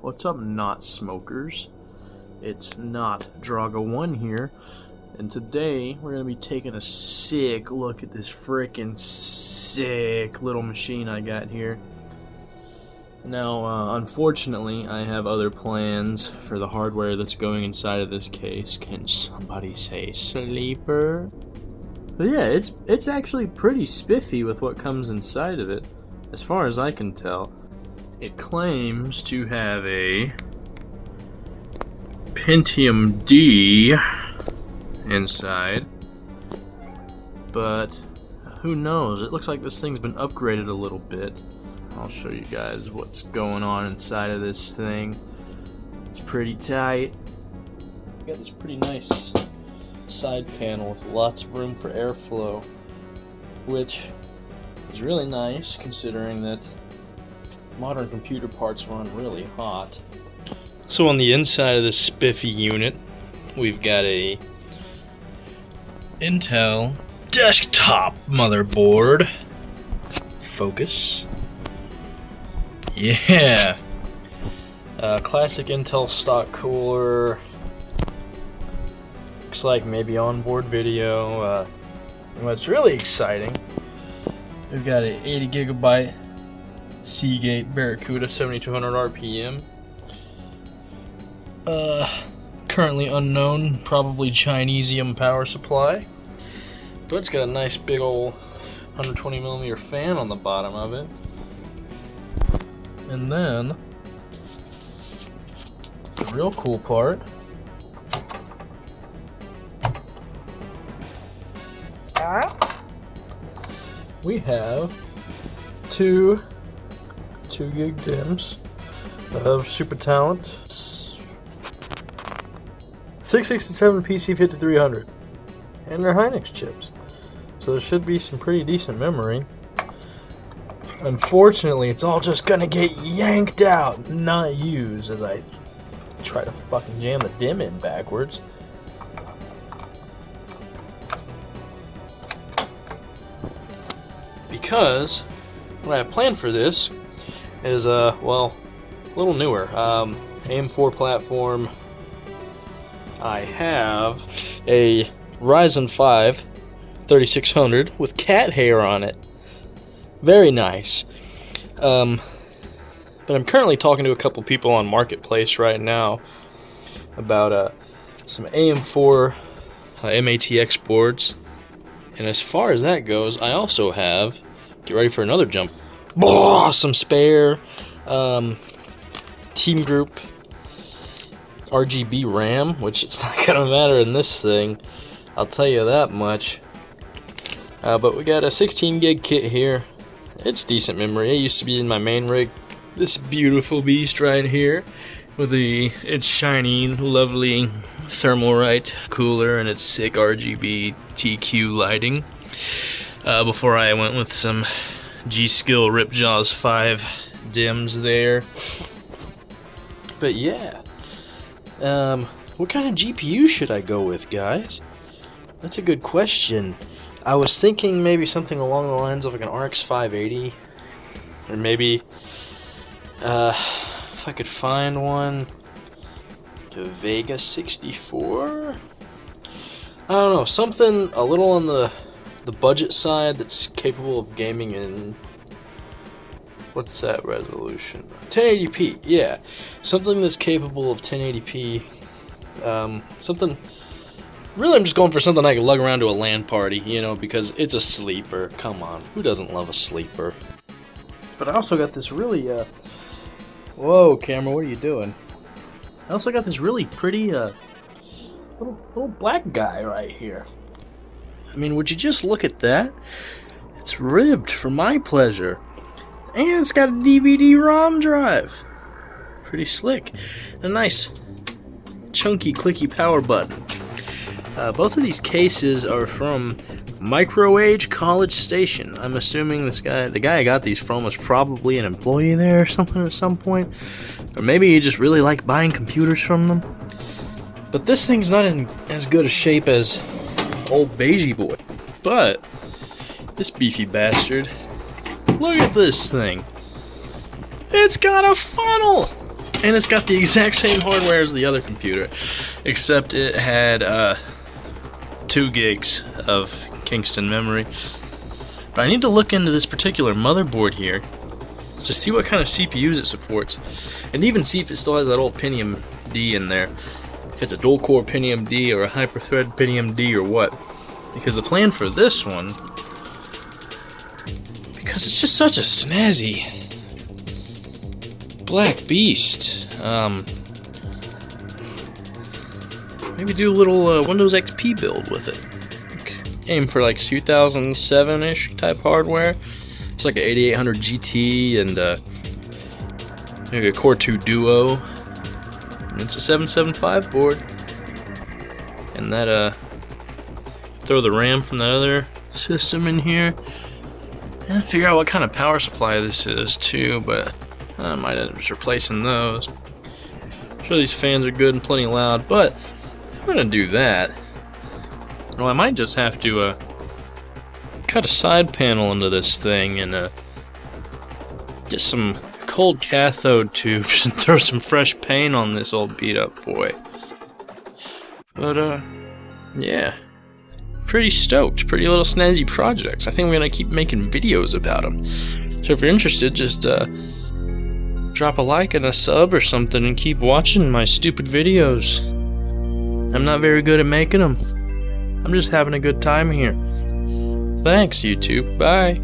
What's up, not smokers? It's not Draga1 here, and today we're going to be taking a sick look at this freaking sick little machine I got here. Now, unfortunately, I have other plans for the hardware that's going inside of this case. Can somebody say sleeper? But yeah, it's actually pretty spiffy with what comes inside of it, as far as I can tell. It claims to have a Pentium D inside, but who knows? It looks like this thing's been upgraded a little bit. I'll show you guys what's going on inside of this thing. It's pretty tight. Got this pretty nice side panel with lots of room for airflow, which is really nice considering that modern computer parts run really hot. So on the inside of this spiffy unit, we've got a Intel desktop motherboard. Focus. Yeah. Classic Intel stock cooler. Looks like maybe onboard video. What's really exciting, we've got a 80 gigabyte Seagate Barracuda 7200 RPM. Currently unknown, probably Chinesium power supply. But it's got a nice big old 120mm fan on the bottom of it. And then, the real cool part, we have two 2 gig DIMMs of Super Talent 667 PC5300, and they're Hynix chips, so there should be some pretty decent memory. Unfortunately, it's all just gonna get yanked out, not used, as I try to fucking jam the DIMM in backwards. Because what I have planned for this is, well, a little newer. AM4 platform. I have a Ryzen 5 3600 with cat hair on it. Very nice. But I'm currently talking to a couple people on Marketplace right now about some AM4 MATX boards. And as far as that goes, I also have, get ready for another jump, some spare Team Group RGB RAM, which it's not gonna matter in this thing, I'll tell you that much. But we got a 16 gig kit here. It's decent memory. It used to be in my main rig. This beautiful beast right here with its shiny, lovely Thermalright cooler and its sick RGB TQ lighting. Before I went with some G-Skill Ripjaws 5 DIMMs there. But yeah, what kind of GPU should I go with, guys? That's a good question. I was thinking maybe something along the lines of like an RX 580, or maybe if I could find one, a Vega 64. I don't know, something a little on the budget side that's capable of gaming in, what's that resolution? 1080p, yeah. Something that's capable of 1080p. Something, really I'm just going for something I can lug around to a LAN party, you know, because it's a sleeper. Come on, who doesn't love a sleeper? But I also got this really, whoa, camera, what are you doing? I also got this really pretty, little black guy right here. I mean, would you just look at that? It's ribbed for my pleasure. And it's got a DVD-ROM drive. Pretty slick. And a nice, chunky, clicky power button. Both of these cases are from Microage College Station. I'm assuming the guy I got these from was probably an employee there or something at some point. Or maybe he just really liked buying computers from them. But this thing's not in as good a shape as old beigey boy. But this beefy bastard, look at this thing. It's got a funnel! And it's got the exact same hardware as the other computer, except it had 2 gigs of Kingston memory. But I need to look into this particular motherboard here to see what kind of CPUs it supports, and even see if it still has that old Pentium D in there. If it's a dual-core Pentium D or a hyper-thread Pentium D or what. Because the plan for this one, because it's just such a snazzy black beast. Maybe do a little Windows XP build with it. Aim for like 2007-ish type hardware. It's like an 8800 GT and maybe a Core 2 Duo. And it's a 775 board. And that throw the RAM from the other system in here. And figure out what kind of power supply this is too, but I might end up just replacing those. I'm sure these fans are good and plenty loud, but I'm gonna do that. Well, I might just have to cut a side panel into this thing and get some cold cathode tubes and throw some fresh paint on this old beat up boy. But yeah, pretty stoked. Pretty little snazzy projects. I think we're gonna keep making videos about them. So if you're interested, just drop a like and a sub or something and keep watching my stupid videos. I'm not very good at making them. I'm just having a good time here. Thanks, YouTube. Bye.